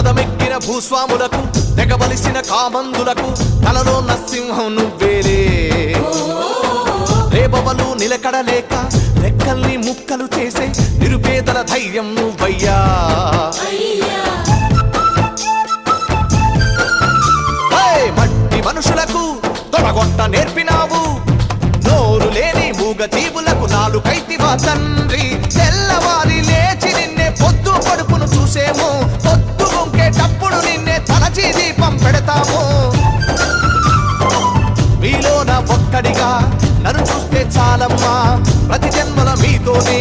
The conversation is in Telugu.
మదమెక్కిన భూస్వాములకు తెగబలిసిన కామందులకు కలలో నరసింహం నువ్వేలే రేపవలు నిలకడలేక రెక్కల్ని ముక్కలు చేసే నిరుపేదల ధైర్యం నువ్వయ్యా మట్టి మనుషులకు తొడగొట్ట నేర్పినావు నోరు లేని మూగ జీవులకు నాలుకైతివా తండ్రి తెల్లవారి లేచి నిన్నే పొద్దు పడుపును చూసేమో పొద్దు వంకేటప్పుడు నిన్నే తలచి దీపం పెడతాము మీలోన ఒక్కడిగా నన్ను చూస్తే చాలమ్మా ప్రతి జన్మల మీతోనే